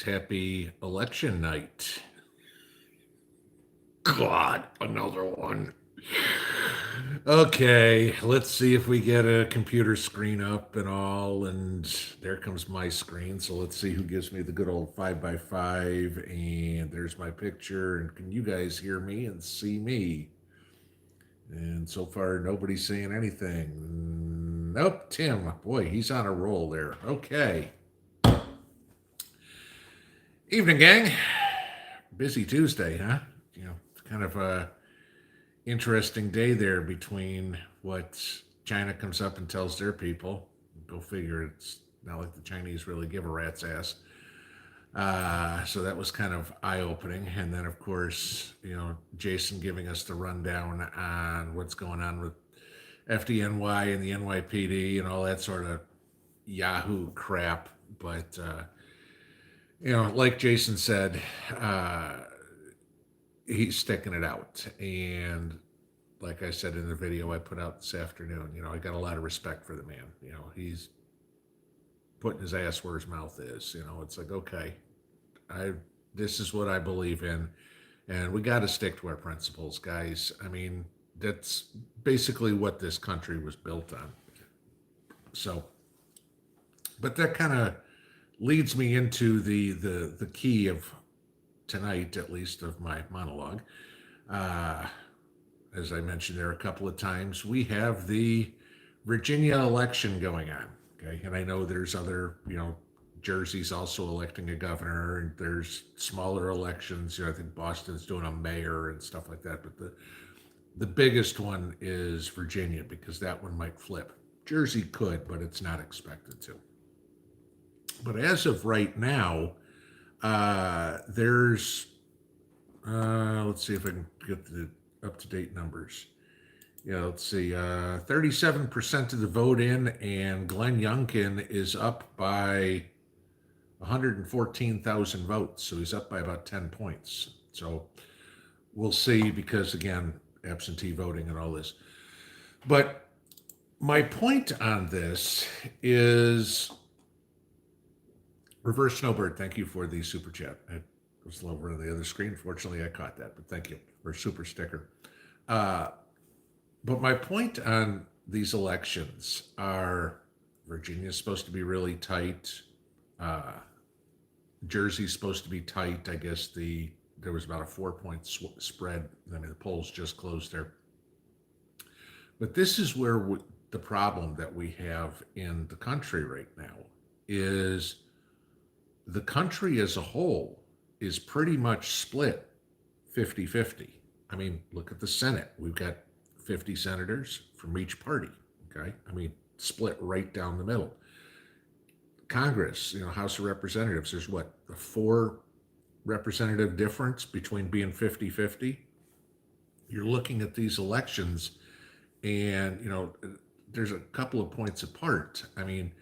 Happy election night. God, another one. Okay, let's see if we get a computer screen up and all. And there comes my screen. So let's see who gives me the good old 5x5. And there's my picture. And can you guys hear me and see me? And so far, nobody's saying anything. Nope, Tim. Boy, he's on a roll there. Okay. Evening, gang. Busy Tuesday, huh? Kind of a interesting day there between what China comes up and tells their people. Go figure, it's not like the Chinese really give a rat's ass. So that was kind of eye-opening. And then, of course, Jason giving us the rundown on what's going on with FDNY and the NYPD and all that sort of Yahoo crap. But, like Jason said, he's sticking it out. And like I said in the video I put out this afternoon, I got a lot of respect for the man. He's putting his ass where his mouth is. It's like, okay, this is what I believe in, and we got to stick to our principles, guys. I mean, that's basically what this country was built on. So, but that kind of leads me into the key of tonight, at least, of my monologue. As I mentioned there a couple of times, we have the Virginia election going on. Okay, and I know there's other, Jersey's also electing a governor, and there's smaller elections. I think Boston's doing a mayor and stuff like that. But the biggest one is Virginia, because that one might flip. Jersey could, but it's not expected to. But as of right now, there's, let's see if I can get the up-to-date numbers. Let's see, 37% of the vote in, and Glenn Youngkin is up by 114,000 votes. So he's up by about 10 points. So we'll see, because again, absentee voting and all this. But my point on this is, Reverse Snowbird, thank you for the super chat. It was over on the other screen. Fortunately, I caught that, but thank you for super sticker. But my point on these elections are, Virginia's supposed to be really tight. Jersey's supposed to be tight. I guess there was about a 4-point spread. I mean, the polls just closed there. But this is where the problem that we have in the country right now is, the country as a whole is pretty much split 50-50. I mean, look at the Senate. We've got 50 senators from each party, okay? I mean, split right down the middle. Congress, House of Representatives, there's what, a 4 representative difference between being 50-50? You're looking at these elections and, there's a couple of points apart. I mean,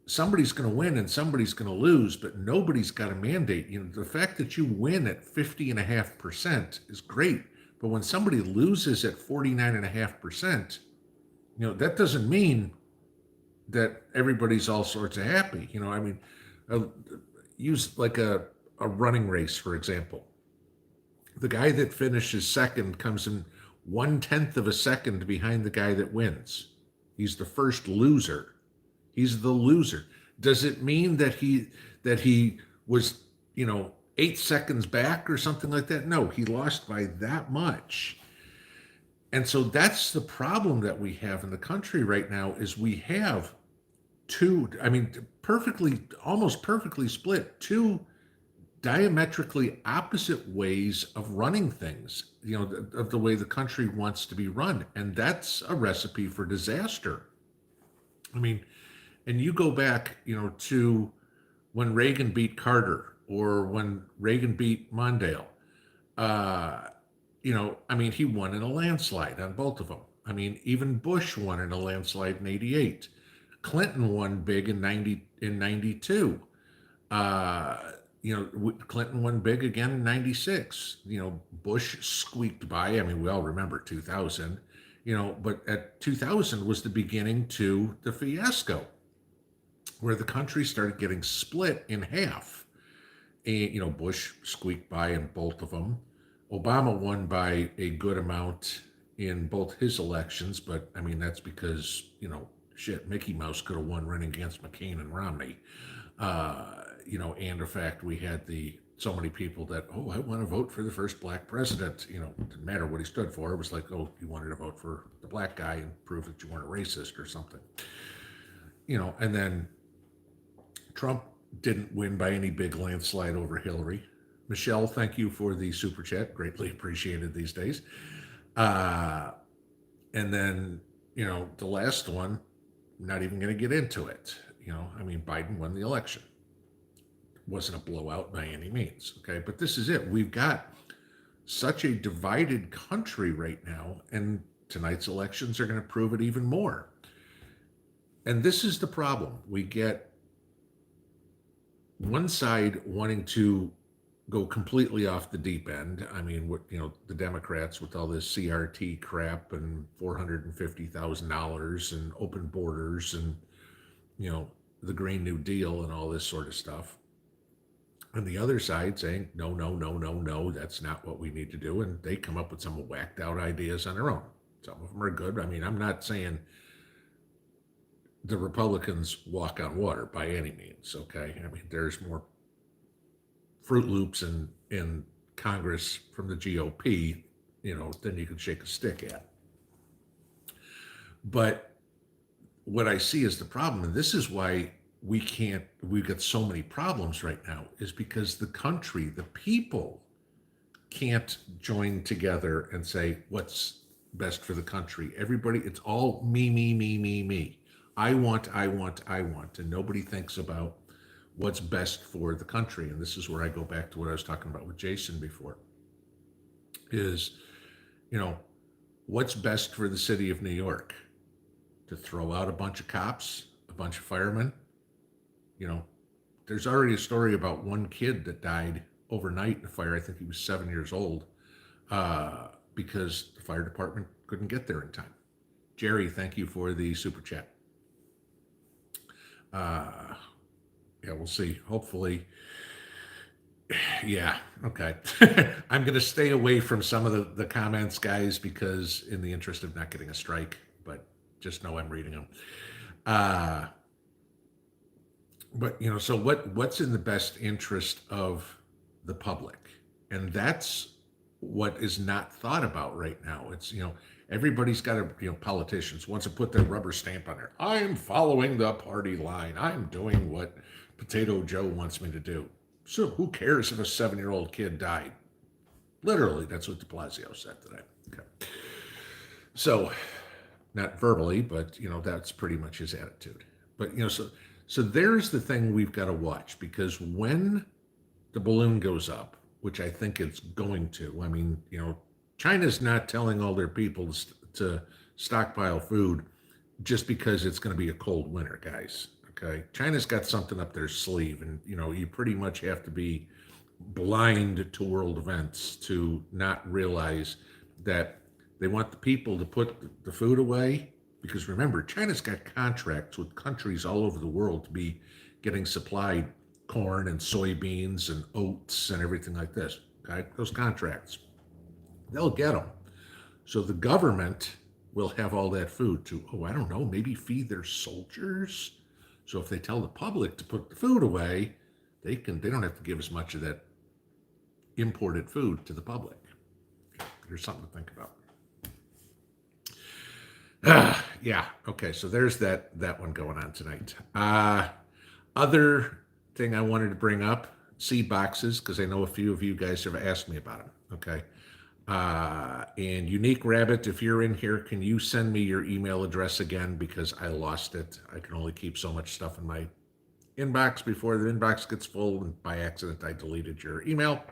somebody's going to win and somebody's going to lose, but nobody's got a mandate. The fact that you win at 50.5% is great, but when somebody loses at 49.5%, that doesn't mean that everybody's all sorts of happy. I mean, use like a running race, for example. The guy that finishes second comes in 1/10 of a second behind the guy that wins. He's the first loser. He's the loser. Does it mean that he was, 8 seconds back or something like that? No, he lost by that much. And so that's the problem that we have in the country right now, is we have almost perfectly split, 2 diametrically opposite ways of running things, of the way the country wants to be run. And that's a recipe for disaster. I mean, and you go back, to when Reagan beat Carter, or when Reagan beat Mondale. He won in a landslide on both of them. I mean, even Bush won in a landslide in '88. Clinton won big in 92. Clinton won big again in '96. Bush squeaked by. I mean, we all remember 2000. But at 2000 was the beginning to the fiasco, where the country started getting split in half. And, Bush squeaked by in both of them. Obama won by a good amount in both his elections, but I mean, that's because, shit, Mickey Mouse could have won running against McCain and Romney. And in fact, we had so many people that, oh, I want to vote for the first black president. It didn't matter what he stood for. It was like, oh, you wanted to vote for the black guy and prove that you weren't a racist or something. And then Trump didn't win by any big landslide over Hillary. Michelle, thank you for the super chat. Greatly appreciated these days. And then, the last one, not even going to get into it. Biden won the election. Wasn't a blowout by any means. Okay. But this is it. We've got such a divided country right now, and tonight's elections are going to prove it even more. And this is the problem. We get one side wanting to go completely off the deep end. The Democrats with all this CRT crap and $450,000 and open borders and, the Green New Deal and all this sort of stuff. And the other side saying, no, no, no, no, no, that's not what we need to do. And they come up with some whacked out ideas on their own. Some of them are good. I'm not saying the Republicans walk on water by any means, okay? There's more Fruit Loops in Congress from the GOP, than you can shake a stick at. But what I see is the problem, and this is why we've got so many problems right now, is because the country, the people can't join together and say what's best for the country. Everybody, it's all me, me, me, me, me. I want, and nobody thinks about what's best for the country. And this is where I go back to what I was talking about with Jason before, is, what's best for the city of New York? To throw out a bunch of cops, a bunch of firemen? There's already a story about one kid that died overnight in a fire. I think he was 7 years old, because the fire department couldn't get there in time. Jerry, thank you for the super chat. We'll see. Hopefully. Yeah, okay. I'm going to stay away from some of the comments, guys, because in the interest of not getting a strike, but just know I'm reading them. But, so what's in the best interest of the public? And that's what is not thought about right now. It's, everybody's got to, politicians wants to put their rubber stamp on there. I'm following the party line. I'm doing what Potato Joe wants me to do. So who cares if a 7-year-old kid died? Literally, that's what de Blasio said today. Okay. So, not verbally, but, that's pretty much his attitude. But, so there's the thing we've got to watch, because when the balloon goes up, which I think it's going to, China's not telling all their people to stockpile food just because it's going to be a cold winter, guys. Okay. China's got something up their sleeve, and, you pretty much have to be blind to world events to not realize that they want the people to put the food away. Because remember, China's got contracts with countries all over the world to be getting supplied corn and soybeans and oats and everything like this. Okay, those contracts, they'll get them. So the government will have all that food to, maybe feed their soldiers. So if they tell the public to put the food away, they don't have to give as much of that imported food to the public. There's something to think about. Yeah. Okay. So there's that one going on tonight. Other thing I wanted to bring up, seed boxes, because I know a few of you guys have asked me about them. Okay. And Unique Rabbit, if you're in here, can you send me your email address again? Because I lost it. I can only keep so much stuff in my inbox before the inbox gets full, and by accident I deleted your email.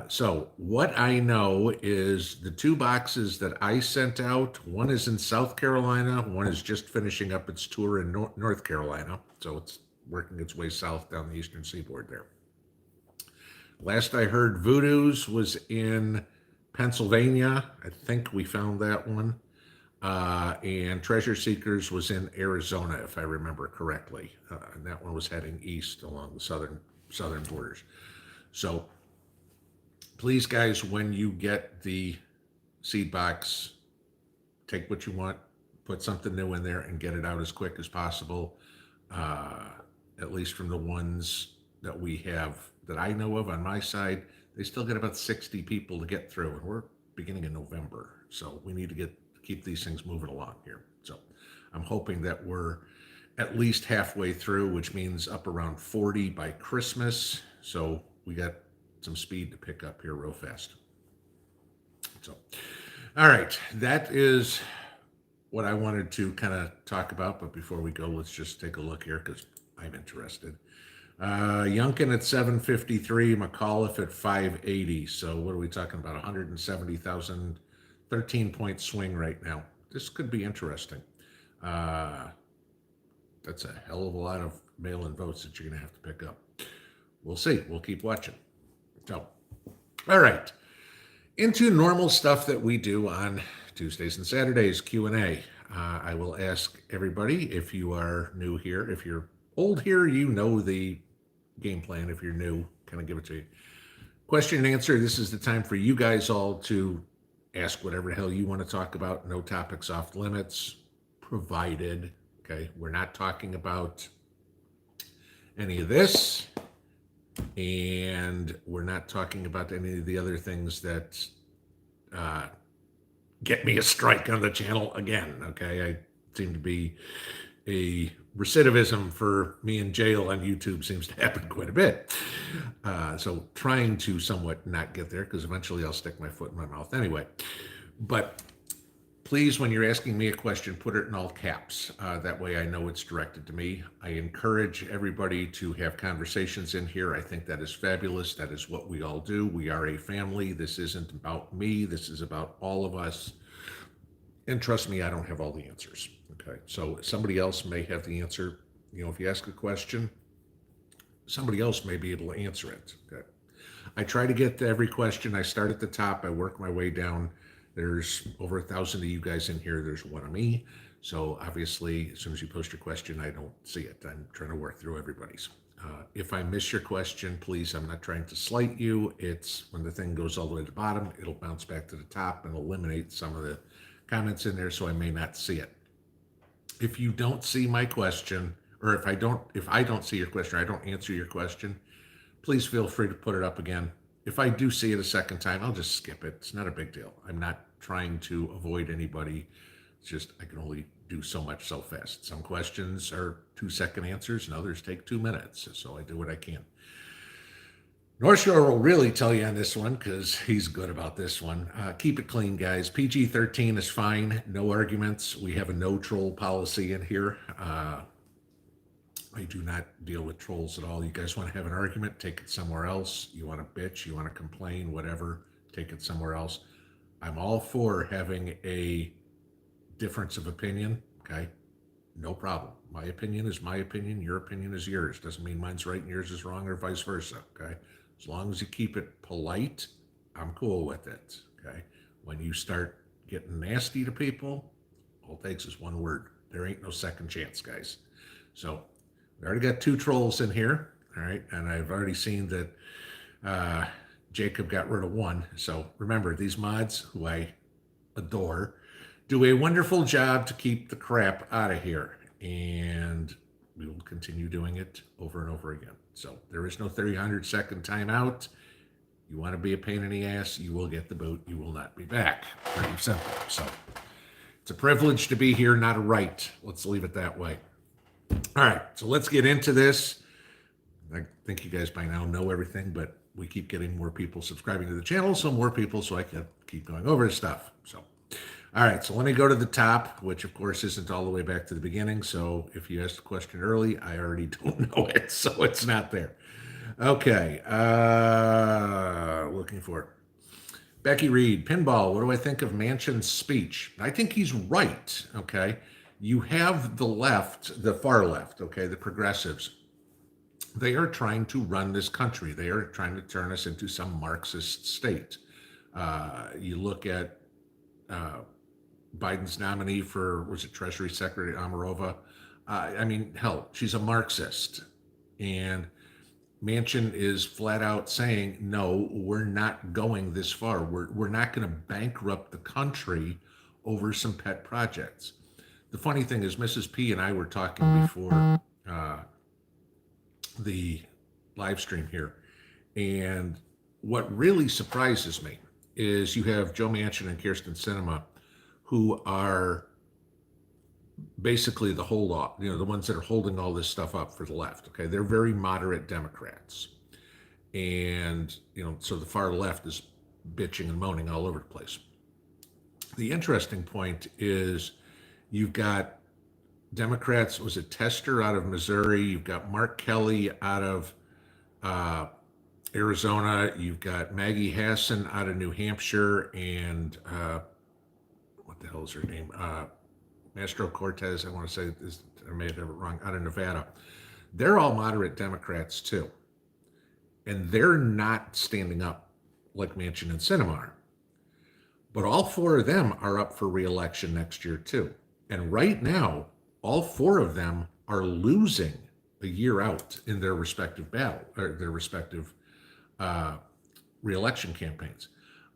So what I know is the 2 boxes that I sent out, one is in South Carolina, one is just finishing up its tour in North Carolina. So it's working its way south down the eastern seaboard there. Last I heard, Voodoo's was in Pennsylvania. I think we found that one. And Treasure Seekers was in Arizona, if I remember correctly. And that one was heading east along the southern southern borders. So please, guys, when you get the seed box, take what you want, put something new in there, and get it out as quick as possible. At least from the ones that we have that I know of on my side, they still get about 60 people to get through, and we're beginning in November, so we need to keep these things moving along here. So I'm hoping that we're at least halfway through, which means up around 40 by Christmas. So we got some speed to pick up here real fast. So, all right, that is what I wanted to kind of talk about. But before we go, let's just take a look here because I'm interested. Youngkin at 753, McAuliffe at 580. So what are we talking about? 170,000, 13-point swing right now. This could be interesting. That's a hell of a lot of mail-in votes that you're going to have to pick up. We'll see. We'll keep watching. So, all right. Into normal stuff that we do on Tuesdays and Saturdays, Q&A. I will ask everybody, if you are new here, if you're old here, you know the game plan. If you're new, kind of give it to you. Question and answer. This is the time for you guys all to ask whatever the hell you want to talk about. No topics off limits, provided, okay, we're not talking about any of this, and we're not talking about any of the other things that get me a strike on the channel again, okay? I seem to be a recidivism for me in jail on YouTube seems to happen quite a bit. So trying to somewhat not get there, because eventually I'll stick my foot in my mouth anyway. But please, when you're asking me a question, put it in all caps. That way I know it's directed to me. I encourage everybody to have conversations in here. I think that is fabulous. That is what we all do. We are a family. This isn't about me. This is about all of us. And trust me, I don't have all the answers. Okay, so somebody else may have the answer. You know, if you ask a question, somebody else may be able to answer it. Okay, I try to get to every question. I start at the top. I work my way down. There's over 1,000 of you guys in here. There's one of me. So obviously, as soon as you post your question, I don't see it. I'm trying to work through everybody's. If I miss your question, please, I'm not trying to slight you. It's when the thing goes all the way to the bottom, it'll bounce back to the top and eliminate some of the comments in there, so I may not see it. If you don't see my question, or if I don't see your question, or I don't answer your question, please feel free to put it up again. If I do see it a second time, I'll just skip it. It's not a big deal. I'm not trying to avoid anybody. It's just I can only do so much so fast. Some questions are 2-second answers and others take 2 minutes. So I do what I can. North Shore will really tell you on this one because he's good about this one. Keep it clean, guys. PG-13 is fine. No arguments. We have a no troll policy in here. I do not deal with trolls at all. You guys want to have an argument, take it somewhere else. You want to bitch, you want to complain, whatever, take it somewhere else. I'm all for having a difference of opinion, okay? No problem. My opinion is my opinion. Your opinion is yours. Doesn't mean mine's right and yours is wrong or vice versa, okay? As long as you keep it polite, I'm cool with it, okay? When you start getting nasty to people, all it takes is one word. There ain't no second chance, guys. So we already got 2 trolls in here, all right? And I've already seen that Jacob got rid of 1. So remember, these mods, who I adore, do a wonderful job to keep the crap out of here. And we will continue doing it over and over again. So there is no 300-second timeout. You want to be a pain in the ass, you will get the boot. You will not be back. Pretty simple. So it's a privilege to be here, not a right. Let's leave it that way. All right, so let's get into this. I think you guys by now know everything, but we keep getting more people subscribing to the channel, so more people, so I can keep going over stuff. So, all right, so let me go to the top, which of course isn't all the way back to the beginning. So if you asked the question early, I already don't know it, so it's not there. Okay, looking for it. Becky Reed, Pinball, what do I think of Manchin's speech? I think he's right, okay? You have the left, the far left, okay, the progressives. They are trying to run this country. They are trying to turn us into some Marxist state. You look at Biden's nominee for, was it Treasury Secretary Amarova? I mean, hell, she's a Marxist. And Manchin is flat out saying, no, we're not going this far. We're not going to bankrupt the country over some pet projects. The funny thing is, Mrs. P and I were talking before the live stream here, and what really surprises me is you have Joe Manchin and Kirsten Sinema, who are basically the holdoff, the ones that are holding all this stuff up for the left. Okay, they're very moderate Democrats, and so the far left is bitching and moaning all over the place. The interesting point is you've got Democrats. Was it Tester out of Missouri? You've got Mark Kelly out of Arizona. You've got Maggie Hassan out of New Hampshire, and what the hell is her name? Mastro Cortez, I want to say this, I may have it wrong, out of Nevada. They're all moderate Democrats too. And they're not standing up like Manchin and Sinema are. But all four of them are up for re-election next year too. And right now, all four of them are losing a year out in their respective battle, or their respective re-election campaigns.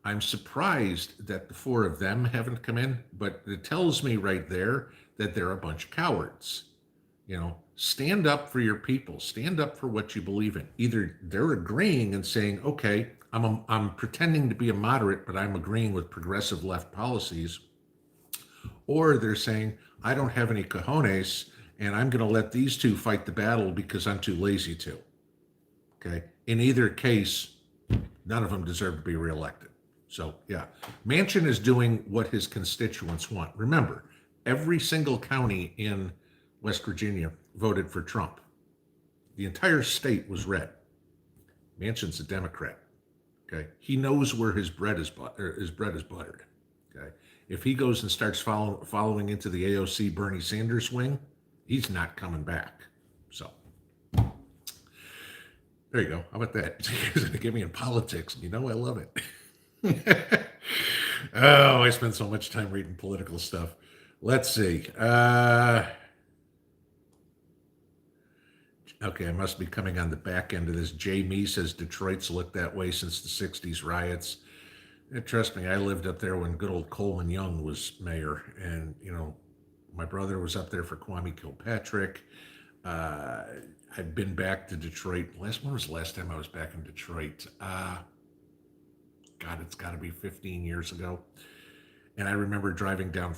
I'm surprised that the four of them haven't come in, but it tells me right there that they're a bunch of cowards. Stand up for your people. Stand up for what you believe in. Either they're agreeing and saying, okay, I'm pretending to be a moderate, but I'm agreeing with progressive left policies, or they're saying, I don't have any cojones, and I'm going to let these two fight the battle because I'm too lazy to. Okay. In either case, none of them deserve to be reelected. So, yeah, Manchin is doing what his constituents want. Remember, every single county in West Virginia voted for Trump. The entire state was red. Manchin's a Democrat. Okay, he knows where his bread is buttered. Okay, if he goes and starts following into the AOC Bernie Sanders wing, he's not coming back. So. There you go. How about that? You're going to get me in politics. I love it. Oh, I spend so much time reading political stuff. Let's see. Okay, I must be coming on the back end of this. Jamie says Detroit's looked that way since the 60s riots. And trust me, I lived up there when good old Coleman Young was mayor. And, my brother was up there for Kwame Kilpatrick. I've been back to Detroit. When was the last time I was back in Detroit? God, it's got to be 15 years ago. And I remember driving down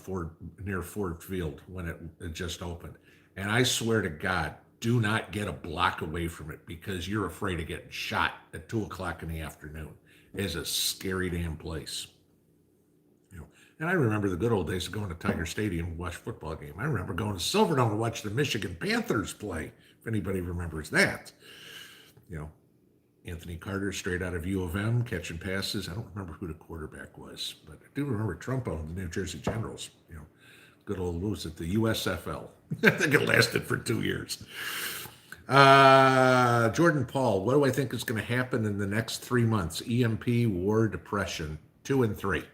near Ford Field when it just opened. And I swear to God, do not get a block away from it because you're afraid of getting shot at 2 o'clock in the afternoon. It is a scary damn place. And I remember the good old days of going to Tiger Stadium and watch a football game. I remember going to Silverdome to watch the Michigan Panthers play, if anybody remembers that. Anthony Carter, straight out of U of M, catching passes. I don't remember who the quarterback was, but I do remember Trump owned the New Jersey Generals. Good old, what was it, the USFL? I think it lasted for 2 years. Jordan Paul, what do I think is going to happen in the next 3 months? EMP, war, depression, 2 and 3.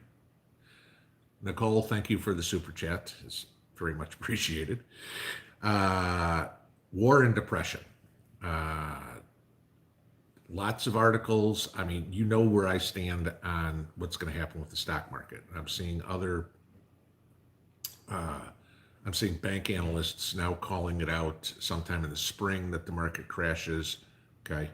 Nicole, thank you for the super chat. It's very much appreciated. War and depression. Lots of articles. I mean, where I stand on what's going to happen with the stock market. I'm seeing bank analysts now calling it out sometime in the spring that the market crashes. Okay.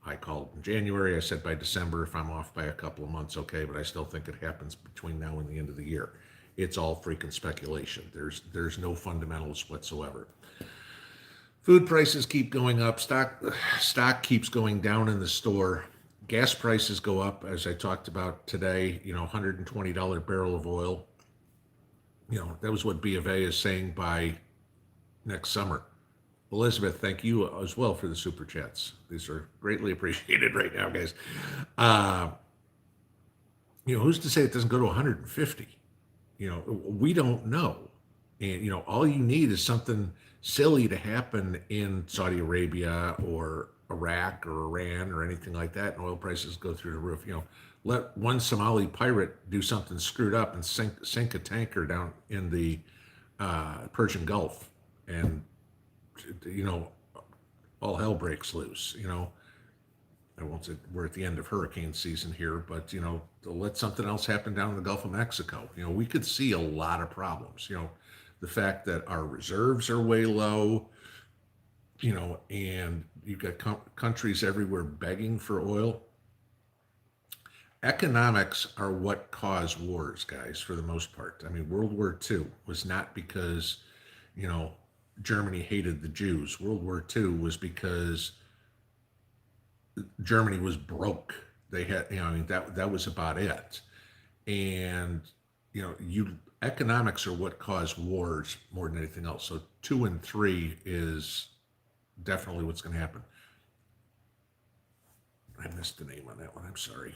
I called in January. I said by December, if I'm off by a couple of months, okay, but I still think it happens between now and the end of the year. It's all freaking speculation. There's no fundamentals whatsoever. Food prices keep going up. Stock keeps going down in the store. Gas prices go up, as I talked about today. $120 barrel of oil. That was what B of A is saying by next summer. Elizabeth, thank you as well for the super chats. These are greatly appreciated right now, guys. Who's to say it doesn't go to 150? We don't know. And, all you need is something silly to happen in Saudi Arabia or Iraq or Iran or anything like that, and oil prices go through the roof. Let one Somali pirate do something screwed up and sink a tanker down in the Persian Gulf, and all hell breaks loose. I won't say we're at the end of hurricane season here, but let something else happen down in the Gulf of Mexico. We could see a lot of problems. The fact that our reserves are way low, and you've got countries everywhere begging for oil. Economics are what cause wars, guys, for the most part. I mean, World War II was not because, you know, Germany hated the Jews. World War II was because Germany was broke. They had, I mean, that was about it. And, economics are what cause wars more than anything else. So 2 and 3 is definitely what's going to happen. I missed the name on that one. I'm sorry.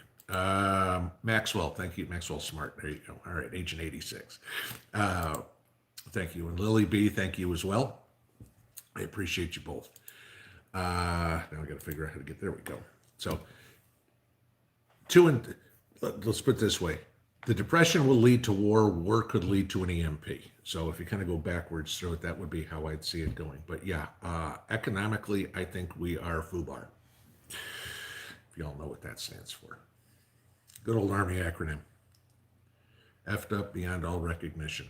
Maxwell, thank you. Maxwell Smart. There you go. All right, Agent 86. Thank you. And Lily B, thank you as well. I appreciate you both. Now I got to figure out how to get there. We go. So, let's put it this way. The Depression will lead to war. War could lead to an EMP. So if you kind of go backwards through it, that would be how I'd see it going. But yeah, economically, I think we are FUBAR. If you all know what that stands for. Good old Army acronym. Effed up beyond all recognition.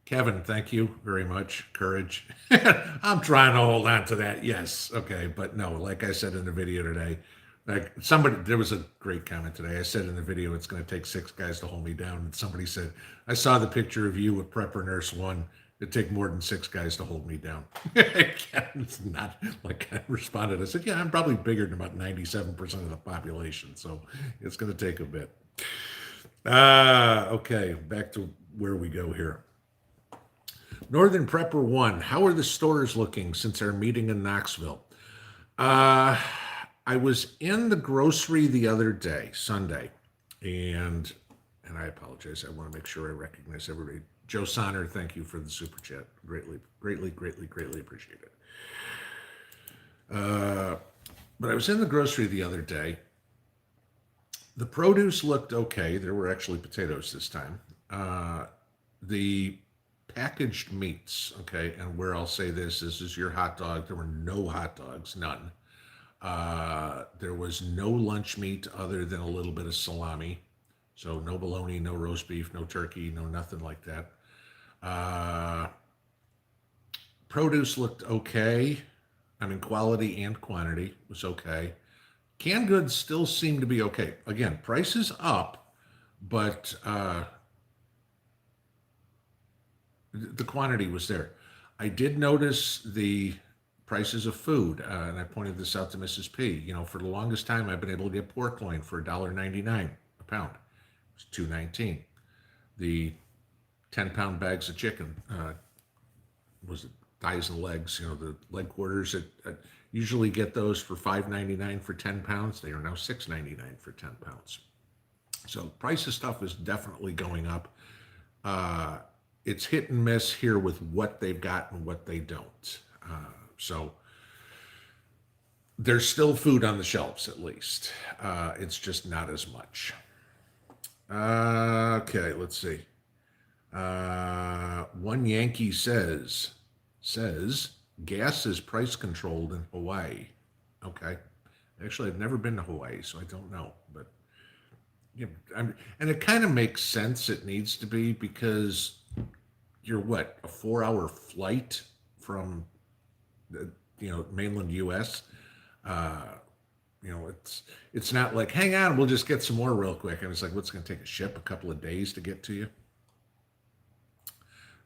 Kevin, thank you very much. Courage. I'm trying to hold on to that. Yes. Okay. But no, like I said in the video today, there was a great comment today. I said in the video, it's going to take 6 guys to hold me down. And somebody said, I saw the picture of you with Prepper Nurse 1. It'd take more than 6 guys to hold me down. It's not like I responded. I said, yeah, I'm probably bigger than about 97% of the population. So it's going to take a bit. Okay. Back to where we go here. Northern Prepper 1, how are the stores looking since our meeting in Knoxville? I was in the grocery the other day, Sunday, and I apologize. I want to make sure I recognize everybody. Joe Sonner, thank you for the super chat. Greatly appreciate it. But I was in the grocery the other day. The produce looked okay. There were actually potatoes this time. The packaged meats, okay, and where I'll say this is your hot dog. There were no hot dogs, none. There was no lunch meat other than a little bit of salami. So no bologna, no roast beef, no turkey, no nothing like that. Produce looked okay. I mean, quality and quantity was okay. Canned goods still seem to be okay. Again, prices up, but the quantity was there. I did notice the prices of food, and I pointed this out to Mrs. P. For the longest time, I've been able to get pork loin for $1.99 a pound. It was $2.19. The 10-pound bags of chicken was it thighs and legs? The leg quarters. I usually get those for $5.99 for 10 pounds. They are now $6.99 for 10 pounds. So price of stuff is definitely going up. It's hit and miss here with what they've got and what they don't. So there's still food on the shelves, at least. It's just not as much. Okay, let's see. One Yankee says gas is price controlled in Hawaii. Okay. Actually, I've never been to Hawaii, so I don't know. But and it kind of makes sense. It needs to be, because you're a 4-hour flight from the mainland U.S. It's not like, hang on, we'll just get some more real quick. And it's like, what's going to take a ship a couple of days to get to you?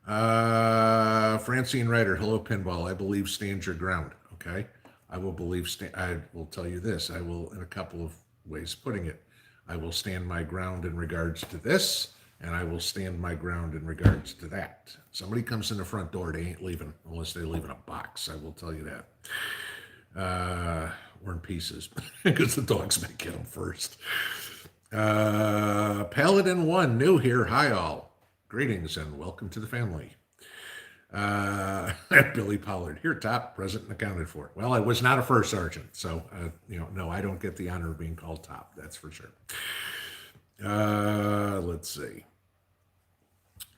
Francine Ryder, hello Pinball. I believe stand your ground. Okay, I will I will tell you this. I will, in a couple of ways putting it, I will stand my ground in regards to this, and I will stand my ground in regards to that. Somebody comes in the front door, they ain't leaving unless they leave in a box. I will tell you that. Or in pieces, because the dogs may get them first. Paladin 1, new here. Hi all. Greetings and welcome to the family. Billy Pollard, here top, present and accounted for. Well, I was not a first sergeant, so no, I don't get the honor of being called top. That's for sure. Let's see.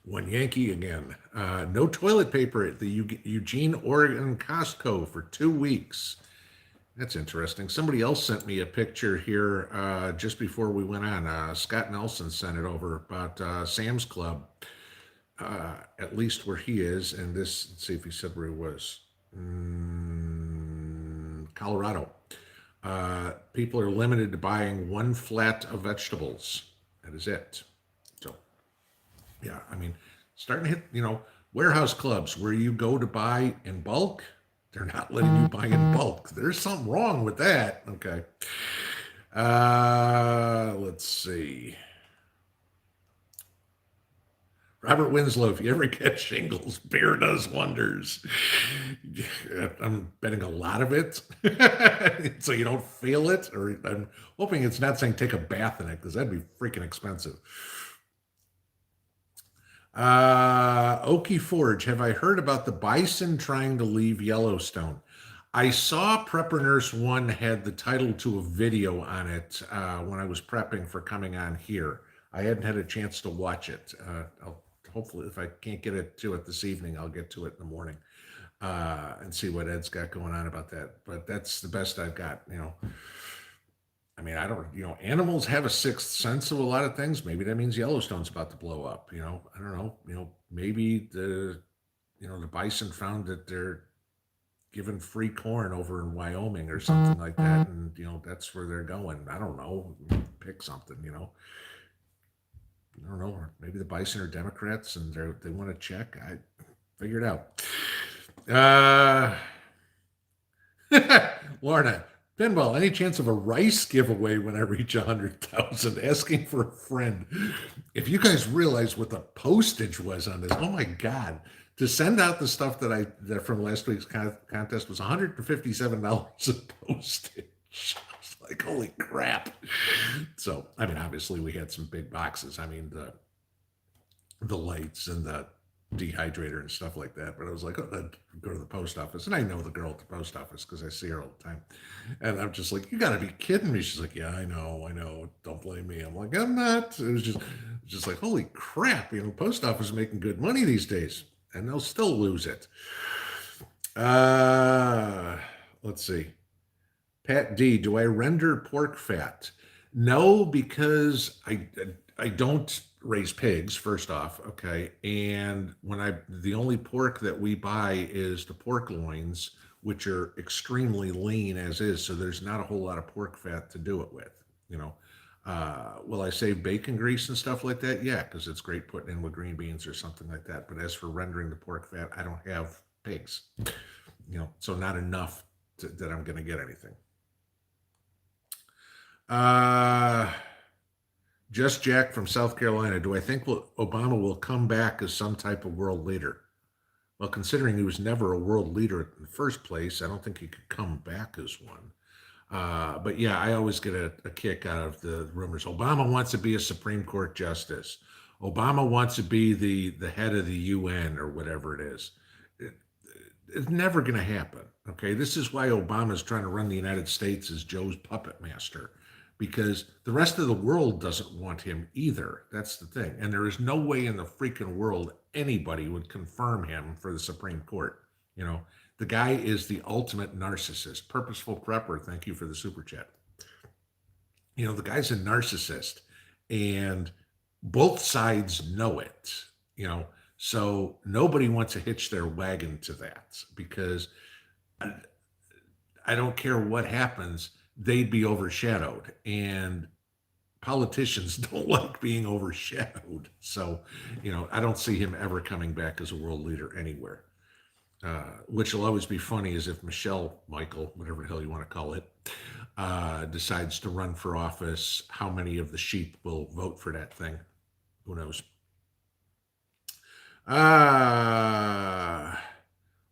One Yankee again. No toilet paper at the Eugene, Oregon Costco for 2 weeks. That's interesting. Somebody else sent me a picture here just before we went on. Scott Nelson sent it over about Sam's Club, at least where he is. And this, let's see if he said where he was. Colorado. People are limited to buying one flat of vegetables. That is it. So, yeah, I mean, starting to hit, warehouse clubs where you go to buy in bulk. They're not letting you buy in bulk. There's something wrong with that. Okay. Let's see. Robert Winslow, if you ever get shingles, beer does wonders. I'm betting a lot of it so you don't feel it. Or I'm hoping it's not saying take a bath in it because that'd be freaking expensive. Okie Forge, have I heard about the bison trying to leave Yellowstone? I saw Prepper Nurse 1 had the title to a video on it when I was prepping for coming on here. I hadn't had a chance to watch it. I'll hopefully, if I can't get it to it this evening, I'll get to it in the morning and see what Ed's got going on about that. But that's the best I've got, I mean, I don't, animals have a sixth sense of a lot of things. Maybe that means Yellowstone's about to blow up, I don't know, maybe the bison found that they're given free corn over in Wyoming or something like that. And, that's where they're going. I don't know, pick something, I don't know, or maybe the bison are Democrats and they want to check. I figure it out. Lorna, Pinball, any chance of a rice giveaway when I reach 100,000? Asking for a friend. If you guys realize what the postage was on this, oh my God. To send out the stuff that from last week's contest was $157 of postage. Like, holy crap. So, I mean, obviously we had some big boxes. I mean, the lights and the dehydrator and stuff like that. But I was like, oh, I'd go to the post office. And I know the girl at the post office because I see her all the time. And I'm just like, you got to be kidding me. She's like, yeah, I know. Don't blame me. I'm like, I'm not. It was just like, holy crap. Post office is making good money these days. And they'll still lose it. Let's see. Pat D, do I render pork fat? No, because I don't raise pigs, first off, okay? And the only pork that we buy is the pork loins, which are extremely lean as is, so there's not a whole lot of pork fat to do it with, Will I save bacon grease and stuff like that? Yeah, because it's great putting in with green beans or something like that. But as for rendering the pork fat, I don't have pigs, so not enough that I'm going to get anything. Just Jack from South Carolina. Do I think Obama will come back as some type of world leader? Well, considering he was never a world leader in the first place, I don't think he could come back as one. But yeah, I always get a kick out of the rumors. Obama wants to be a Supreme Court justice. Obama wants to be the head of the UN or whatever it is. It's never going to happen. Okay, this is why Obama's trying to run the United States as Joe's puppet master, because the rest of the world doesn't want him either. That's the thing. And there is no way in the freaking world anybody would confirm him for the Supreme Court. The guy is the ultimate narcissist. Purposeful Prepper, thank you for the super chat. The guy's a narcissist, and both sides know it, so nobody wants to hitch their wagon to that, because I don't care what happens, they'd be overshadowed, and politicians don't like being overshadowed. So, I don't see him ever coming back as a world leader anywhere. Which will always be funny is if Michael, whatever the hell you want to call it, decides to run for office. How many of the sheep will vote for that thing? Who knows?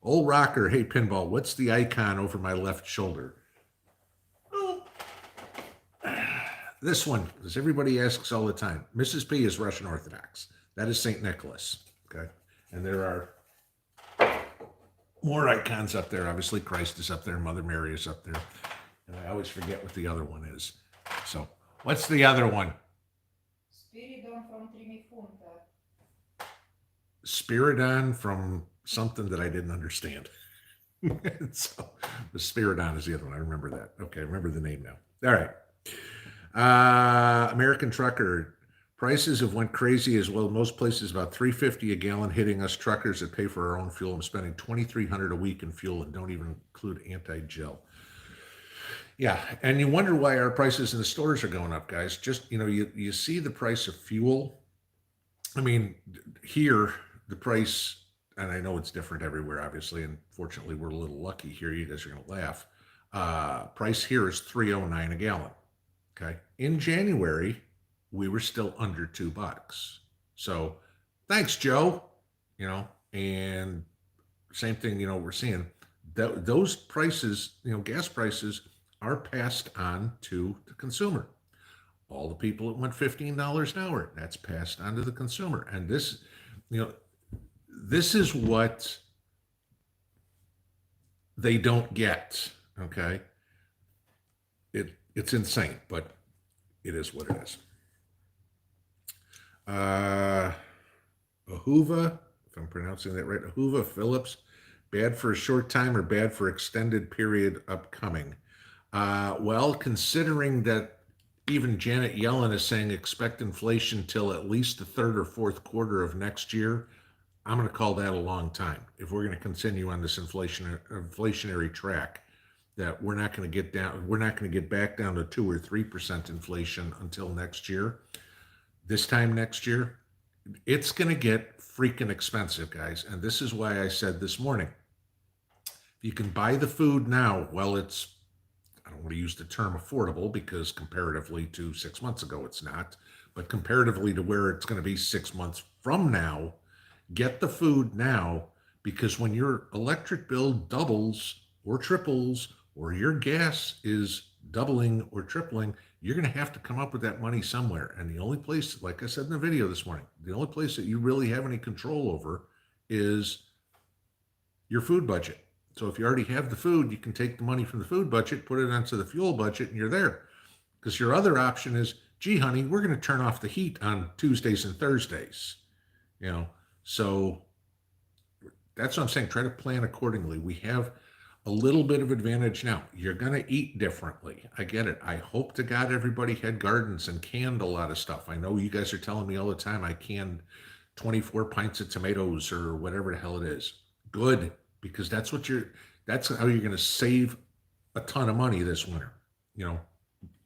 Old Rocker, hey Pinball, what's the icon over my left shoulder? This one, because everybody asks all the time. Mrs. P is Russian Orthodox. That is St. Nicholas. Okay, and there are more icons up there. Obviously, Christ is up there. Mother Mary is up there. And I always forget what the other one is. So, what's the other one? Spiridon from something that I didn't understand. So the Spiridon is the other one. I remember that. Okay, I remember the name now. All right. American Trucker. Prices have went crazy as well. Most places about $3.50 a gallon, hitting us truckers that pay for our own fuel. I'm spending $2,300 a week in fuel and don't even include anti-gel. Yeah, and you wonder why our prices in the stores are going up, guys. Just you see the price of fuel. I mean, here the price, and I know it's different everywhere, obviously, and fortunately we're a little lucky here. You guys are going to laugh. Price here is $3.09 a gallon. Okay, in January we were still under $2. So thanks, Joe. And same thing. We're seeing those prices. Gas prices are passed on to the consumer. All the people that went $15 an hour, that's passed on to the consumer. And this is what they don't get. Okay, it's insane, but it is what it is. Ahuva, if I'm pronouncing that right, Ahuva Phillips, bad for a short time or bad for extended period upcoming? Well, considering that even Janet Yellen is saying expect inflation till at least the third or fourth quarter of next year, I'm going to call that a long time. If we're going to continue on this inflationary track, that we're not going to get back down to 2 or 3% inflation until next year. This time next year, it's going to get freaking expensive, guys. And this is why I said this morning, you can buy the food now. Well, I don't want to use the term affordable because comparatively to 6 months ago, it's not. But comparatively to where it's going to be 6 months from now, get the food now, because when your electric bill doubles or triples, or your gas is doubling or tripling, you're going to have to come up with that money somewhere. And the only place, like I said in the video this morning, the only place that you really have any control over is your food budget. So if you already have the food, you can take the money from the food budget, put it onto the fuel budget, and you're there. Because your other option is, gee, honey, we're going to turn off the heat on Tuesdays and Thursdays. So that's what I'm saying. Try to plan accordingly. We have a little bit of advantage now. You're going to eat differently. I get it. I hope to God everybody had gardens and canned a lot of stuff. I know you guys are telling me all the time I canned 24 pints of tomatoes or whatever the hell it is. Good, because that's how you're going to save a ton of money this winter.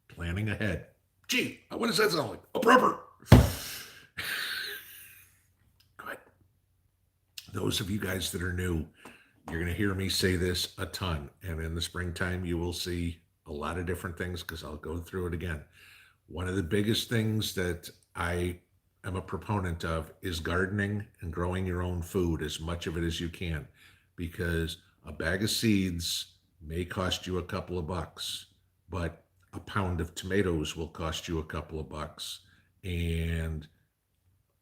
Planning ahead. Gee, what does that sound like? A prepper. Good. Those of you guys that are new, you're going to hear me say this a ton. And in the springtime, you will see a lot of different things because I'll go through it again. One of the biggest things that I am a proponent of is gardening and growing your own food, as much of it as you can, because a bag of seeds may cost you a couple of bucks, but a pound of tomatoes will cost you a couple of bucks. And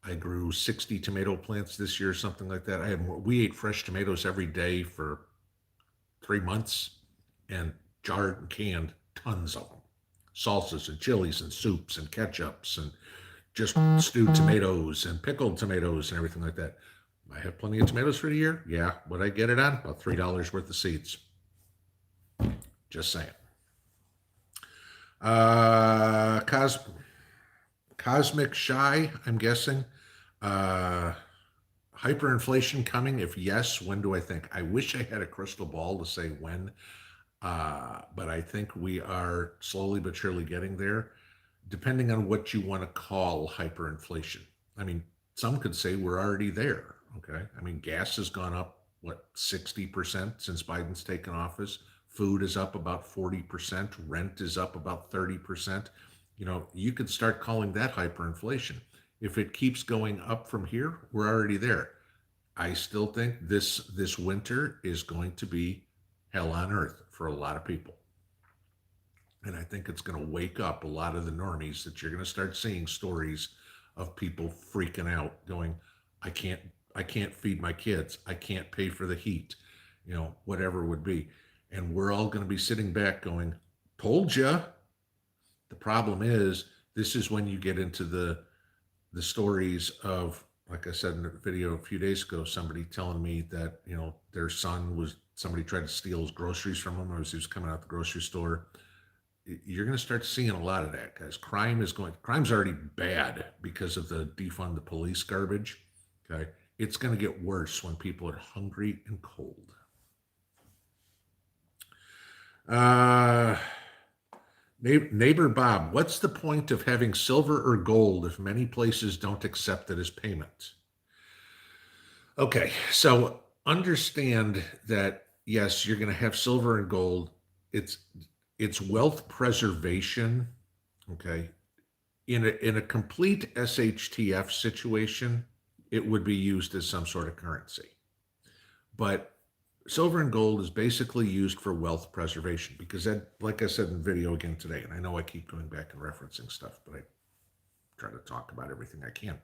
I grew 60 tomato plants this year, something like that. We ate fresh tomatoes every day for 3 months, and jarred and canned tons of them. Salsas and chilies and soups and ketchups and just stewed tomatoes and pickled tomatoes and everything like that. I have plenty of tomatoes for the year. Yeah, what I get it on? About $3 worth of seeds. Just saying. Cosmic Shy, I'm guessing. Hyperinflation coming? If yes, when do I think? I wish I had a crystal ball to say when, but I think we are slowly but surely getting there, depending on what you want to call hyperinflation. I mean, some could say we're already there, okay? I mean, gas has gone up, 60% since Biden's taken office. Food is up about 40%. Rent is up about 30%. You could start calling that hyperinflation. If it keeps going up from here, we're already there. I still think this winter is going to be hell on earth for a lot of people. And I think it's going to wake up a lot of the normies, that you're going to start seeing stories of people freaking out, going, I can't feed my kids. I can't pay for the heat, whatever it would be. And we're all going to be sitting back going, told ya. The problem is, this is when you get into the stories of, like I said in a video a few days ago, somebody telling me that, their son somebody tried to steal his groceries from him as he was coming out the grocery store. You're going to start seeing a lot of that, guys. Crime's already bad because of the defund the police garbage. Okay. It's going to get worse when people are hungry and cold. Neighbor Bob, what's the point of having silver or gold if many places don't accept it as payment? Okay, so understand that yes, you're going to have silver and gold. It's wealth preservation. Okay, in a complete SHTF situation, it would be used as some sort of currency. But silver and gold is basically used for wealth preservation because that, like I said in the video again today, and I know I keep going back and referencing stuff, but I try to talk about everything I can.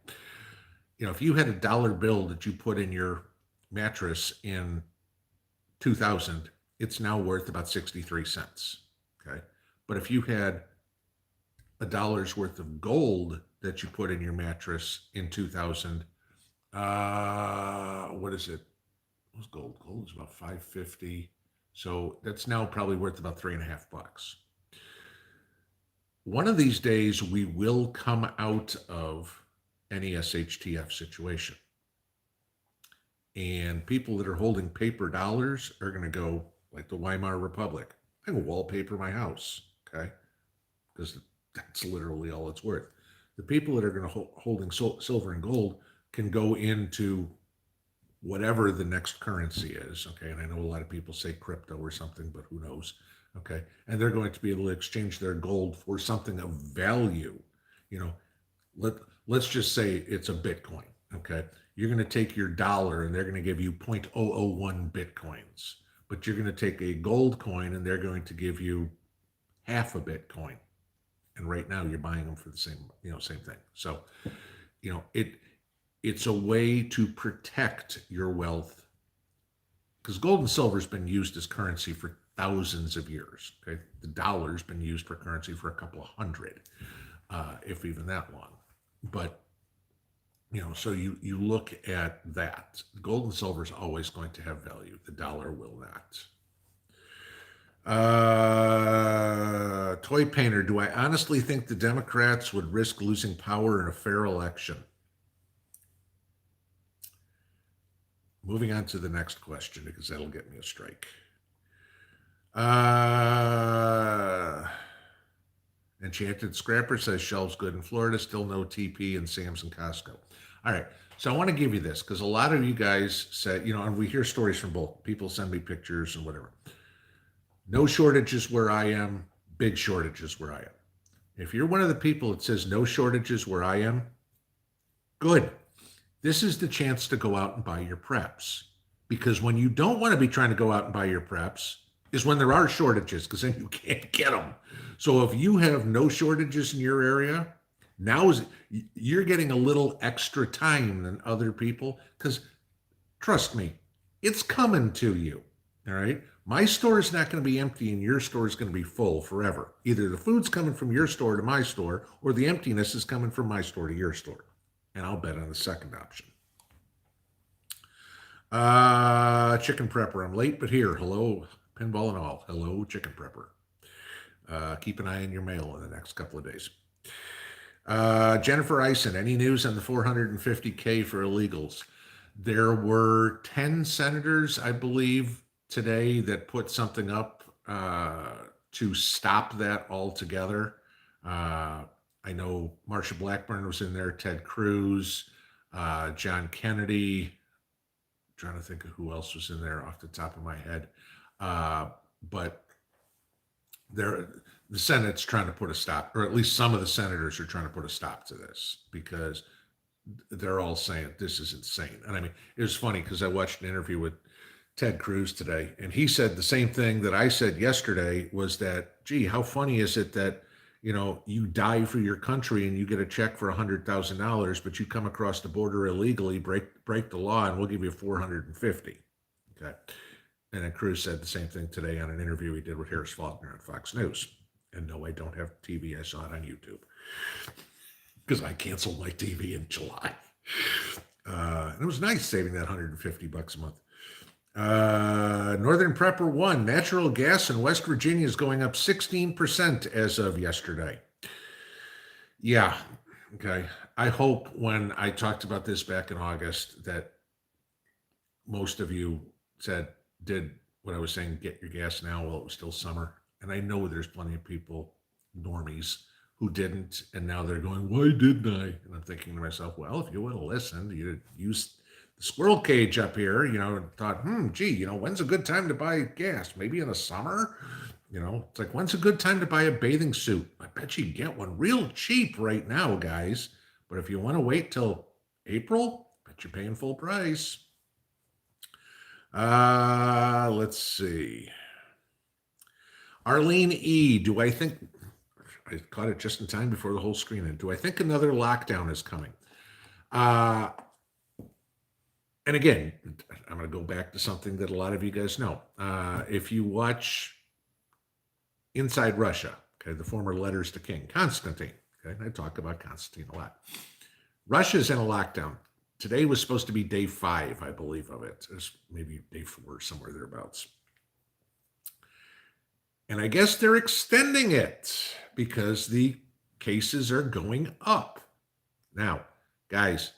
If you had a dollar bill that you put in your mattress in 2000, it's now worth about 63 cents. Okay. But if you had a dollar's worth of gold that you put in your mattress in 2000, what is it? What's gold? Gold is about $5.50. So that's now probably worth about $3.50. One of these days, we will come out of any SHTF situation. And people that are holding paper dollars are going to go like the Weimar Republic. I can wallpaper my house, okay? Because that's literally all it's worth. The people that are going to holding silver and gold can go into whatever the next currency is, okay? And I know a lot of people say crypto or something, but who knows, okay? And they're going to be able to exchange their gold for something of value. Let's just say it's a Bitcoin, okay? You're going to take your dollar and they're going to give you 0.001 Bitcoins, but you're going to take a gold coin and they're going to give you half a Bitcoin. And right now you're buying them for the same thing. So, it's a way to protect your wealth because gold and silver has been used as currency for thousands of years. Okay. The dollar's been used for currency for a couple of hundred, if even that long. But, so you look at that. Gold and silver is always going to have value. The dollar will not. Toy Painter, do I honestly think the Democrats would risk losing power in a fair election? Moving on to the next question because that'll get me a strike. Enchanted Scrapper says shelves good in Florida, still no TP and Sam's and Costco. All right, so I want to give you this because a lot of you guys said, and we hear stories from both. People send me pictures and whatever. No shortages where I am, big shortages where I am. If you're one of the people that says no shortages where I am, good. This is the chance to go out and buy your preps. Because when you don't want to be trying to go out and buy your preps is when there are shortages, because then you can't get them. So if you have no shortages in your area, you're getting a little extra time than other people, because trust me, it's coming to you. All right. My store is not going to be empty and your store is going to be full forever. Either the food's coming from your store to my store or the emptiness is coming from my store to your store. And I'll bet on the second option. Chicken Prepper, I'm late, but here. Hello, Pinball and all. Hello, Chicken Prepper. Keep an eye on your mail in the next couple of days. Jennifer Eisen, any news on the $450K for illegals? There were 10 senators, I believe, today that put something up to stop that altogether. I know Marsha Blackburn was in there, Ted Cruz, John Kennedy. I'm trying to think of who else was in there off the top of my head. But the Senate's trying to put a stop, or at least some of the senators are trying to put a stop to this because they're all saying this is insane. And I mean, it was funny because I watched an interview with Ted Cruz today, and he said the same thing that I said yesterday, was that, gee, how funny is it that, you die for your country and you get a check for $100,000, but you come across the border illegally, break the law, and we'll give you $450. Okay. And then Cruz said the same thing today on an interview he did with Harris Faulkner on Fox News. And no, I don't have TV. I saw it on YouTube because I canceled my TV in July. And it was nice saving that $150 a month. Northern Prepper 1, natural gas in West Virginia is going up 16% as of yesterday. Yeah, okay. I hope when I talked about this back in August that most of you did what I was saying, get your gas now while it was still summer. And I know there's plenty of people, normies, who didn't, and now they're going, why didn't I? And I'm thinking to myself, well, if you would have listened, you'd use the squirrel cage up here, and thought, gee, when's a good time to buy gas? Maybe in the summer? It's like, when's a good time to buy a bathing suit? I bet you can get one real cheap right now, guys. But if you want to wait till April, I bet you're paying full price. Let's see. Arlene E, do I think, I caught it just in time before the whole screen ended. Do I think another lockdown is coming? And again, I'm going to go back to something that a lot of you guys know. If you watch Inside Russia, okay, the former Letters to King, Constantine, okay, I talk about Constantine a lot. Russia's in a lockdown. Today was supposed to be day 5, I believe, of it. It's maybe day 4, somewhere thereabouts. And I guess they're extending it because the cases are going up. Now, guys,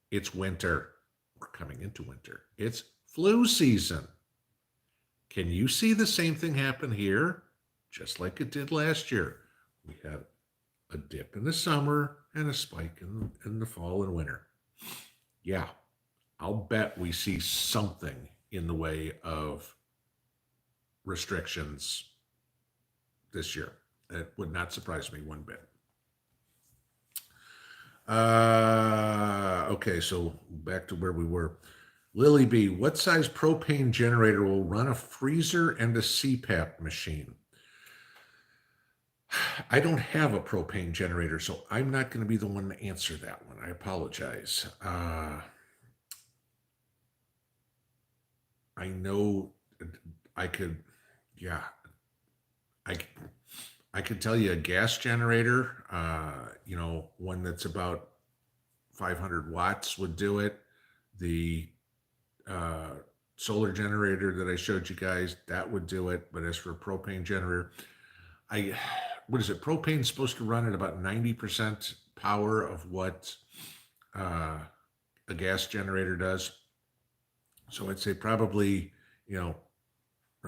it's winter. We're coming into winter. It's flu season. Can you see the same thing happen here? Just like it did last year. We had a dip in the summer and a spike in the fall and winter. Yeah, I'll bet we see something in the way of restrictions this year. It would not surprise me one bit. Okay, so back to where we were. Lily B, what size propane generator will run a freezer and a CPAP machine? I don't have a propane generator, so I'm not going to be the one to answer that one. I apologize. I know I could, yeah, I could tell you a gas generator, one that's about 500 watts would do it. The solar generator that I showed you guys, that would do it. But as for a propane generator, what is it? Propane's supposed to run at about 90% power of what a gas generator does. So I'd say probably, or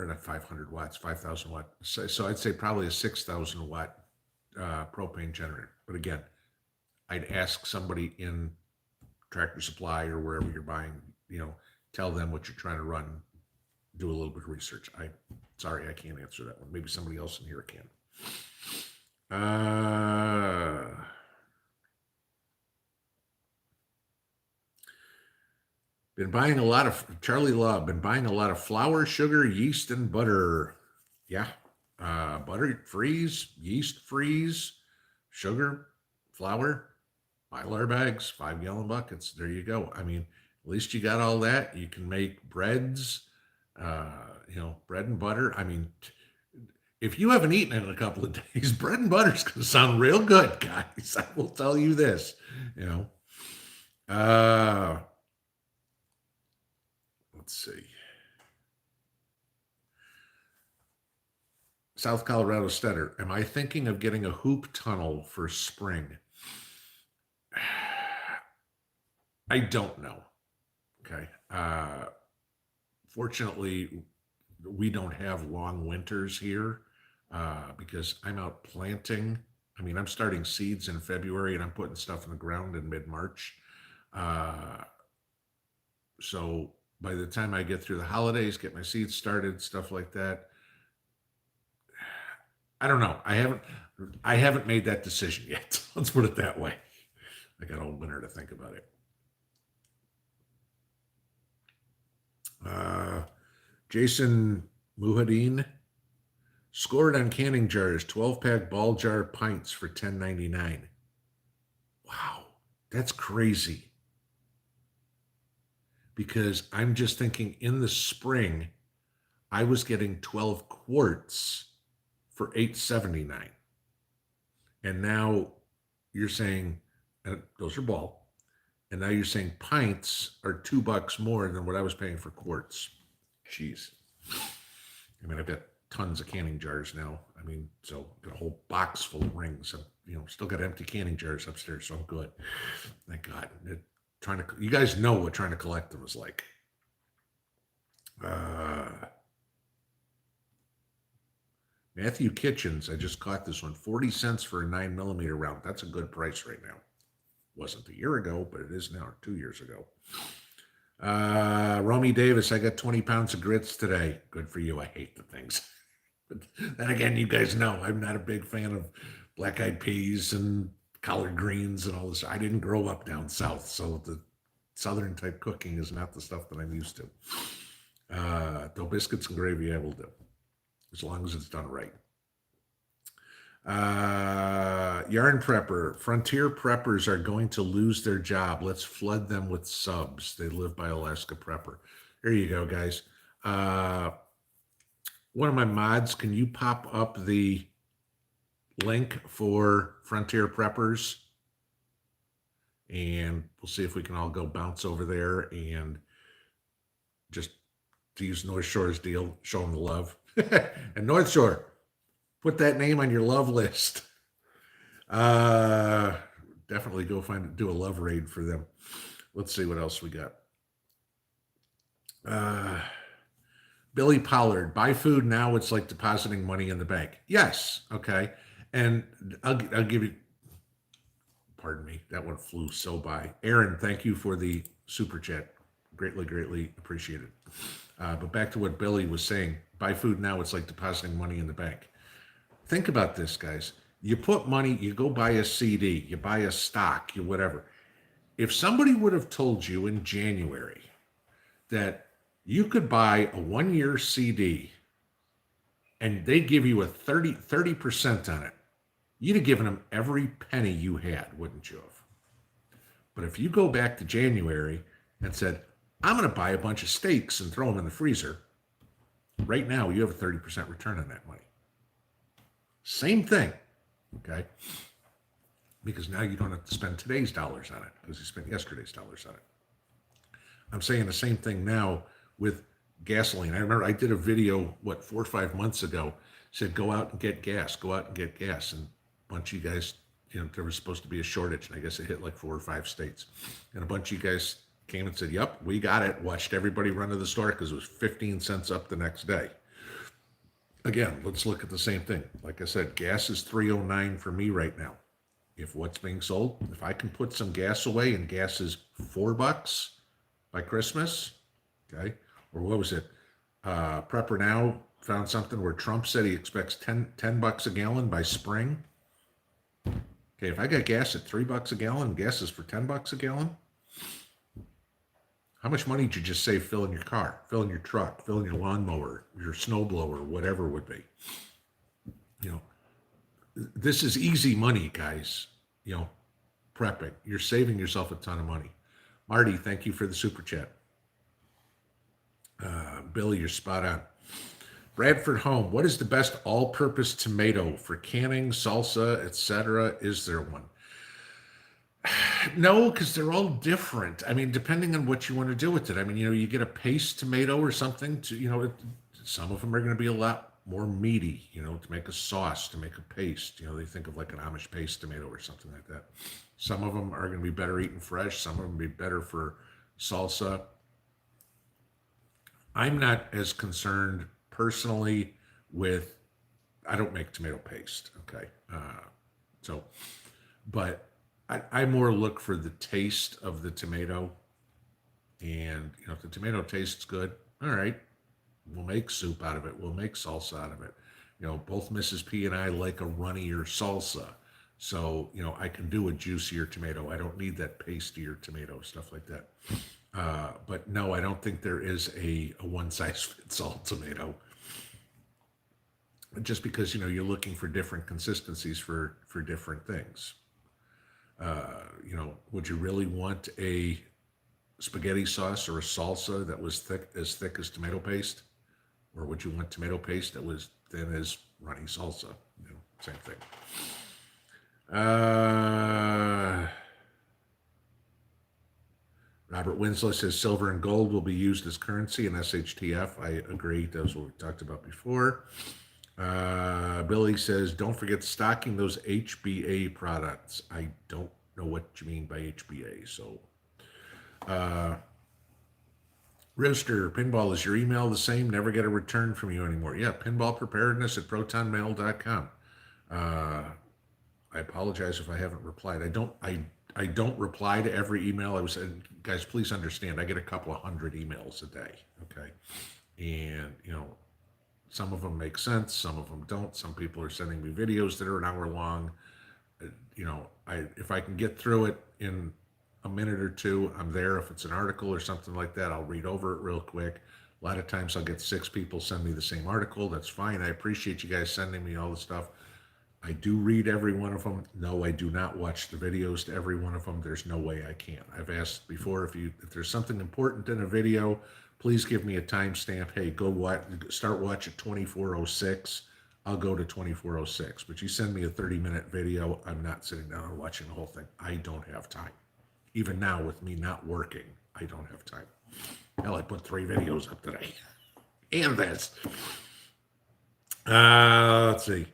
not 500 watts, 5,000 watt. So I'd say probably a 6,000 watt propane generator. But again, I'd ask somebody in Tractor Supply or wherever you're buying, tell them what you're trying to run, do a little bit of research. Sorry, I can't answer that one. Maybe somebody else in here can. Been buying a lot of, Charlie Law, been buying a lot of flour, sugar, yeast, and butter. Yeah. Butter freeze, yeast freeze, sugar, flour, Mylar bags, 5-gallon buckets. There you go. I mean, at least you got all that. You can make breads, bread and butter. I mean, if you haven't eaten in a couple of days, bread and butter is going to sound real good, guys. I will tell you this, Let's see. South Colorado Stutter, am I thinking of getting a hoop tunnel for spring? I don't know. Okay. Fortunately, we don't have long winters here because I'm out planting. I mean, I'm starting seeds in February and I'm putting stuff in the ground in mid-March. So by the time I get through the holidays, get my seeds started, stuff like that, I don't know. I haven't made that decision yet. Let's put it that way. I got all winter to think about it. Jason Muhadeen scored on canning jars, 12-pack ball jar pints for $10.99. Wow, that's crazy. Because I'm just thinking in the spring, I was getting 12 quarts for $8.79. And now you're saying, and those are ball, And now you're saying pints are $2 more than what I was paying for quarts. Jeez. I mean, I've got tons of canning jars now. I mean, so I've got a whole box full of rings. Still got empty canning jars upstairs, so I'm good. Thank God. You guys know what trying to collect them is like. Matthew Kitchens, I just caught this one. 40 cents for a 9mm round. That's a good price right now. Wasn't a year ago, but it is now, or 2 years ago. Romy Davis, I got 20 pounds of grits today. Good for you. I hate the things. But then again, you guys know I'm not a big fan of black-eyed peas and collard greens and all this. I didn't grow up down south, so the southern type cooking is not the stuff that I'm used to. Though biscuits and gravy I will do, as long as it's done right. Yarn Prepper, Frontier Preppers are going to lose their job. Let's flood them with subs. They live by Alaska Prepper. There you go, guys. One of my mods, can you pop up the link for Frontier Preppers? And we'll see if we can all go bounce over there and just, to use North Shore's deal, show them the love. And North Shore, put that name on your love list. Definitely go do a love raid for them. Let's see what else we got. Billy Pollard, buy food now. It's like depositing money in the bank. Yes. Okay. And I'll give you, pardon me, that one flew so by. Aaron, thank you for the super chat. Greatly, greatly appreciated. But back to what Billy was saying, buy food now. It's like depositing money in the bank. Think about this, guys. You put money, you go buy a CD, you buy a stock, you whatever. If somebody would have told you in January that you could buy a 1-year CD and they give you a 30% on it, you'd have given them every penny you had, wouldn't you have? But if you go back to January and said, I'm going to buy a bunch of steaks and throw them in the freezer, right now you have a 30% return on that money. Same thing, okay? Because now you don't have to spend today's dollars on it because you spent yesterday's dollars on it. I'm saying the same thing now with gasoline. I remember I did a video, 4 or 5 months ago, said go out and get gas, go out and get gas. And a bunch of you guys, there was supposed to be a shortage, and I guess it hit like 4 or 5 states. And a bunch of you guys came and said, yep, we got it. Watched everybody run to the store because it was 15 cents up the next day. Again, let's look at the same thing. Like I said, gas is $3.09 for me right now. If what's being sold, if I can put some gas away and gas is $4 by Christmas, okay? Or what was it? Prepper Now found something where Trump said he expects $10 a gallon by spring. Okay, if I got gas at $3 a gallon, gas is for $10 a gallon. How much money did you just save filling your car, filling your truck, filling your lawnmower, your snowblower, whatever it would be? This is easy money, guys. Prepping. You're saving yourself a ton of money. Marty, thank you for the super chat. Billy, you're spot on. Bradford Home, what is the best all-purpose tomato for canning, salsa, etc.? Is there one? No, because they're all different. I mean, depending on what you want to do with it. I mean, you get a paste tomato or something some of them are going to be a lot more meaty, to make a sauce, to make a paste. They think of like an Amish paste tomato or something like that. Some of them are going to be better eaten fresh. Some of them be better for salsa. I'm not as concerned personally with, I don't make tomato paste, okay? But I more look for the taste of the tomato. And, if the tomato tastes good, all right, we'll make soup out of it. We'll make salsa out of it. Both Mrs. P and I like a runnier salsa. So, I can do a juicier tomato. I don't need that pastier tomato, stuff like that. But no, I don't think there is a one-size-fits-all tomato. Just because, you're looking for different consistencies for different things. Would you really want a spaghetti sauce or a salsa that was thick as tomato paste? Or would you want tomato paste that was thin as runny salsa? Same thing. Robert Winslow says silver and gold will be used as currency in SHTF. I agree. That was what we talked about before. Billy says, don't forget stocking those HBA products. I don't know what you mean by HBA. So, Rooster, Pinball, is your email the same? Never get a return from you anymore. Yeah, pinballpreparedness@protonmail.com. I apologize if I haven't replied. I don't reply to every email. I was saying, guys, please understand, I get a couple of hundred emails a day. Okay. And, some of them make sense, some of them don't. Some people are sending me videos that are an hour long. If I can get through it in a minute or two, I'm there. If it's an article or something like that, I'll read over it real quick. A lot of times I'll get 6 people send me the same article. That's fine. I appreciate you guys sending me all the stuff. I do read every one of them. No, I do not watch the videos to every one of them. There's no way I can. I've asked before, if there's something important in a video, please give me a timestamp. Hey, start watch at 24:06. I'll go to 24:06. But you send me a 30-minute video, I'm not sitting down and watching the whole thing. I don't have time. Even now, with me not working, I don't have time. Hell, I put 3 videos up today. And this. Let's see.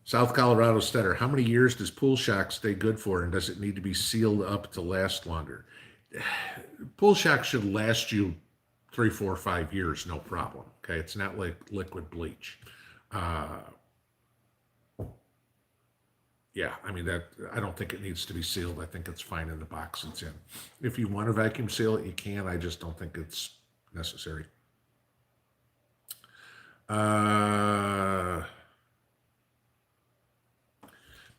South Colorado Stetter, how many years does pool shock stay good for, and does it need to be sealed up to last longer? Pool shock should last you 3, 4, 5 years, no problem. Okay, it's not like liquid bleach. Yeah, I mean, I don't think it needs to be sealed. I think it's fine in the box it's in. If you want to vacuum seal it, you can. I just don't think it's necessary.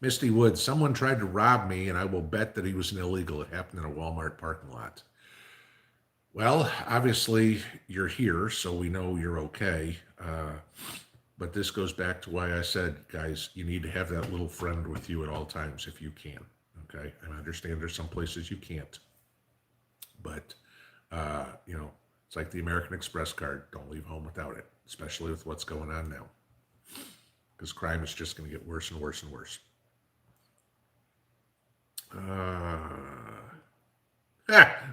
Misty Woods, someone tried to rob me, and I will bet that he was an illegal. It happened in a Walmart parking lot. Well, obviously, you're here, so we know you're okay. But this goes back to why I said, guys, you need to have that little friend with you at all times if you can. Okay? I understand there's some places you can't. But, it's like the American Express card. Don't leave home without it, especially with what's going on now. Because crime is just going to get worse and worse and worse.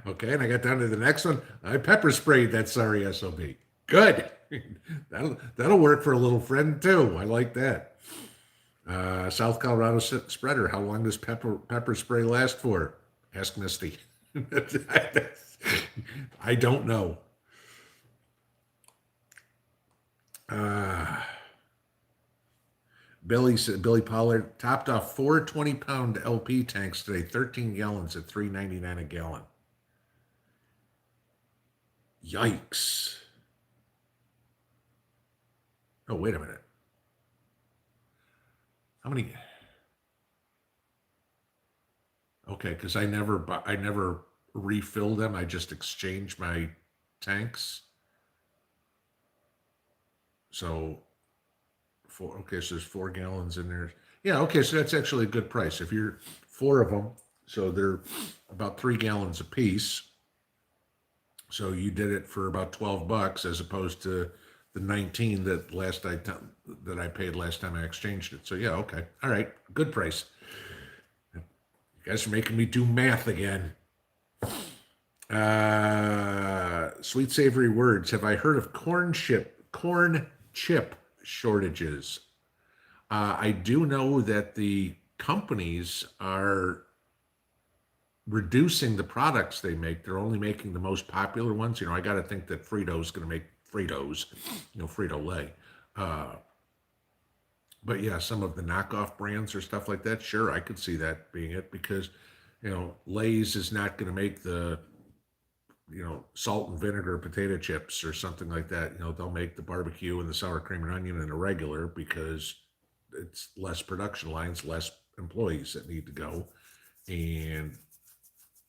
Okay, and I got down to the next one. I pepper sprayed that sorry SOB. Good. That'll work for a little friend too. I like that. South Colorado spreader. How long does pepper spray last for? Ask Misty. I don't know. Billy Pollard topped off 4 20-pound LP tanks today, 13 gallons at $3.99 a gallon. Yikes. Oh, wait a minute. How many? Okay, because I never refill them. I just exchange my tanks. So so there's 4 gallons in there. Yeah, okay, so that's actually a good price. If you're 4 of them, so they're about 3 gallons a piece. So you did it for about $12 as opposed to the 19 that I paid last time I exchanged it. So yeah, okay, all right, good price. You guys are making me do math again. Sweet savory words. Have I heard of corn chip shortages? I do know that the companies are reducing the products they make. They're only making the most popular ones. I got to think that Frito's going to make Fritos, Frito-Lay. But yeah, some of the knockoff brands or stuff like that, sure, I could see that being it, because, Lay's is not going to make the, salt and vinegar potato chips or something like that. They'll make the barbecue and the sour cream and onion and the regular, because it's less production lines, less employees that need to go. And,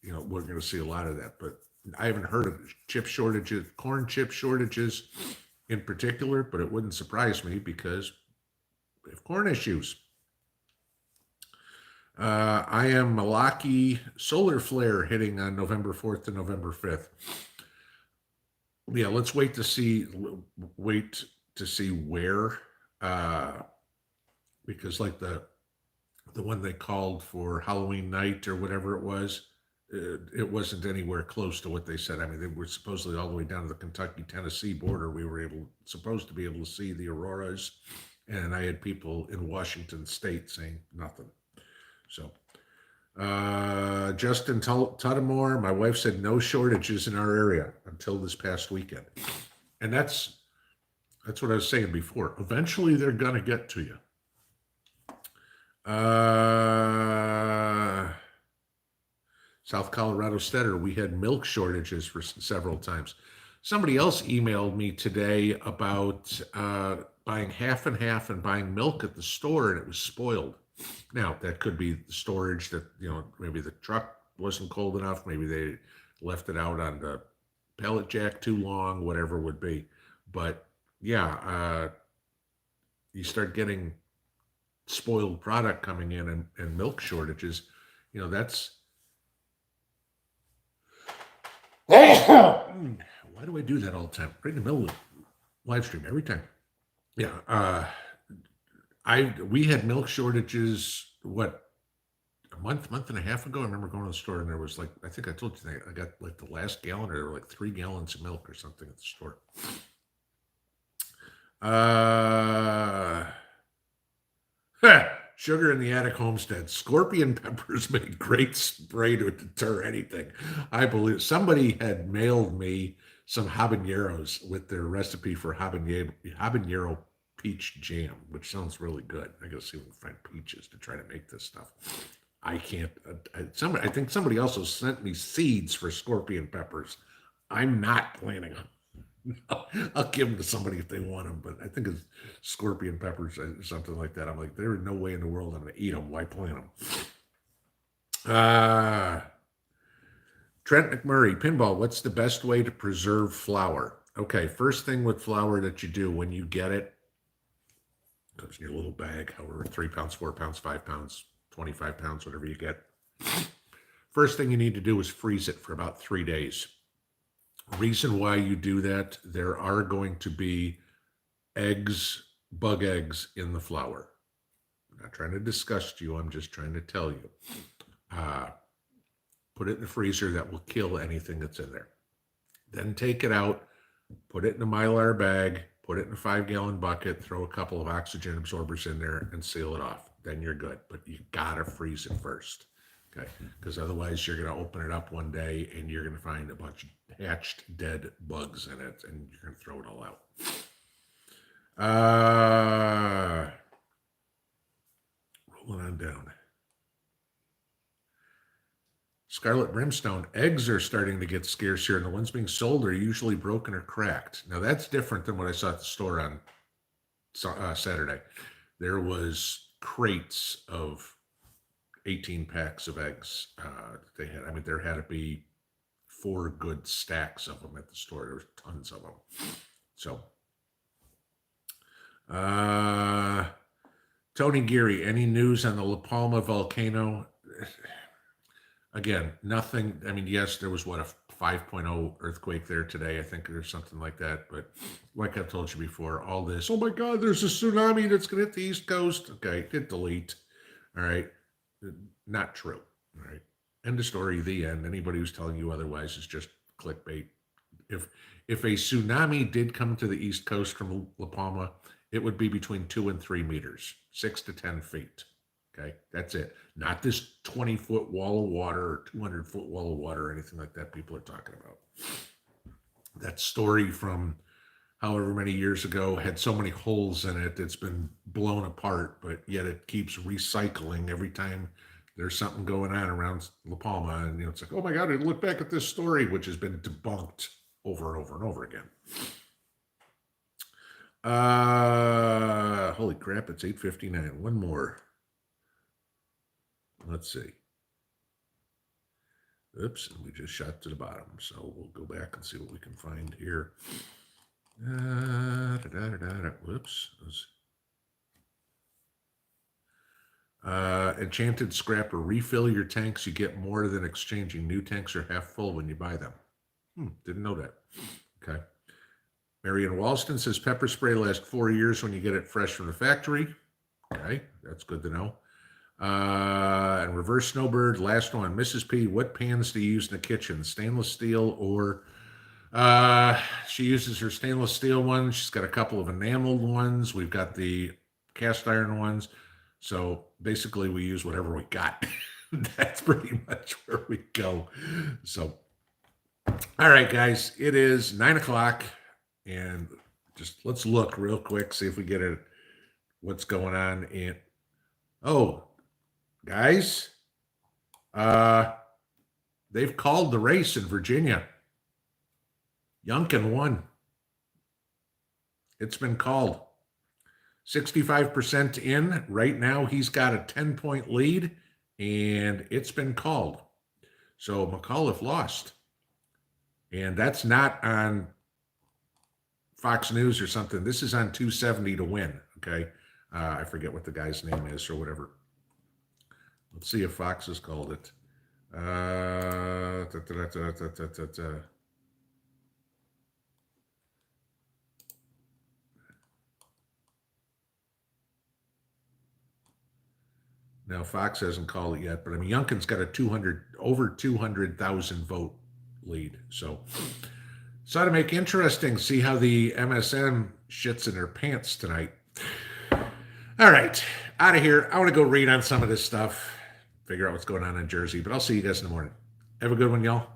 we're going to see a lot of that. But I haven't heard of chip shortages, corn chip shortages in particular, but it wouldn't surprise me because we have corn issues. I am Milwaukee solar flare hitting on November 4th to November 5th. Yeah, let's wait to see where, because like the one they called for Halloween night or whatever it was, it wasn't anywhere close to what they said. I mean, they were supposedly all the way down to the Kentucky-Tennessee border. We were supposed to be able to see the auroras, and I had people in Washington State saying nothing. So, Justin Tuttimore, my wife said no shortages in our area until this past weekend, and that's what I was saying before. Eventually, they're gonna get to you. South Colorado Stetter, we had milk shortages for several times. Somebody else emailed me today about buying half and half and buying milk at the store, and it was spoiled. Now, that could be the storage that, maybe the truck wasn't cold enough. Maybe they left it out on the pellet jack too long, whatever it would be. But yeah, you start getting spoiled product coming in and milk shortages. That's... Why do I do that all the time? Right in the middle of live stream every time. Yeah. We had milk shortages, a month and a half ago. I remember going to the store and there was I think I told you that I got the last gallon, or there were 3 gallons of milk or something at the store. Sugar in the Attic Homestead. Scorpion peppers make great spray to deter anything. I believe somebody had mailed me some habaneros with their recipe for habanero peach jam, which sounds really good. I gotta see if we can find peaches to try to make this stuff. I can't. I think somebody also sent me seeds for scorpion peppers. I'm not planning on. I'll give them to somebody if they want them, but I think it's scorpion peppers or something like that. I'm like, there is no way in the world I'm going to eat them. Why plant them? Trent McMurray, Pinball, what's the best way to preserve flour? Okay, first thing with flour that you do when you get it, comes in your little bag, however, 3 pounds, 4 pounds, 5 pounds, 25 pounds, whatever you get. First thing you need to do is freeze it for about 3 days. Reason why you do that, there are going to be bug eggs in the flour. I'm not trying to disgust you, I'm just trying to tell you. Put it in the freezer, that will kill anything that's in there. Then take it out, put it in a Mylar bag, put it in a 5-gallon bucket, throw a couple of oxygen absorbers in there and seal it off. Then you're good, but you gotta freeze it first. Okay, because otherwise you're going to open it up one day and you're going to find a bunch of hatched dead bugs in it and you're going to throw it all out. Rolling on down. Scarlet Brimstone, eggs are starting to get scarce here, and the ones being sold are usually broken or cracked. Now that's different than what I saw at the store on Saturday. There was crates of 18 packs of eggs. There had to be 4 good stacks of them at the store. There was tons of them. So, Tony Geary, any news on the La Palma volcano? Again, nothing. I mean, yes, there was a 5.0 earthquake there today. I think there's something like that. But like I've told you before, all this, oh my God, there's a tsunami that's going to hit the East Coast. Okay, hit delete. All right. Not true. All right. End of story, the end. Anybody who's telling you otherwise is just clickbait. If a tsunami did come to the East Coast from La Palma, it would be between 2 and 3 meters, 6 to 10 feet. Okay, that's it. Not this 20-foot wall of water or 200-foot wall of water or anything like that people are talking about. That story from however many years ago had so many holes in it, it's been blown apart, but yet it keeps recycling every time there's something going on around La Palma. And it's like, oh my God, look back at this story, which has been debunked over and over and over again. Holy crap, it's 8:59. One more. Let's see. Oops, and we just shot to the bottom. So we'll go back and see what we can find here. Whoops. Enchanted Scrapper, refill your tanks. You get more than exchanging. New tanks are half full when you buy them. Didn't know that. Okay. Marion Walston says pepper spray lasts 4 years when you get it fresh from the factory. Okay, that's good to know. And Reverse Snowbird, last one. Mrs. P, what pans do you use in the kitchen? Stainless steel or she uses her stainless steel ones. She's got a couple of enameled ones. We've got the cast iron ones. So basically we use whatever we got. That's pretty much where we go. So, all right, guys, it is 9 o'clock and just let's look real quick, see if we get it, what's going on in, oh, guys, they've called the race in Virginia. Youngkin won. It's been called. 65% in. Right now, he's got a 10-point lead, and it's been called. So McAuliffe lost. And that's not on Fox News or something. This is on 270 to win, okay? I forget what the guy's name is or whatever. Let's see if Fox has called it. Now, Fox hasn't called it yet, but I mean, Youngkin's got a over 200,000 vote lead. So ought to make interesting, see how the MSM shits in their pants tonight. All right, out of here. I want to go read on some of this stuff, figure out what's going on in Jersey, but I'll see you guys in the morning. Have a good one, y'all.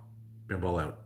Pinball out.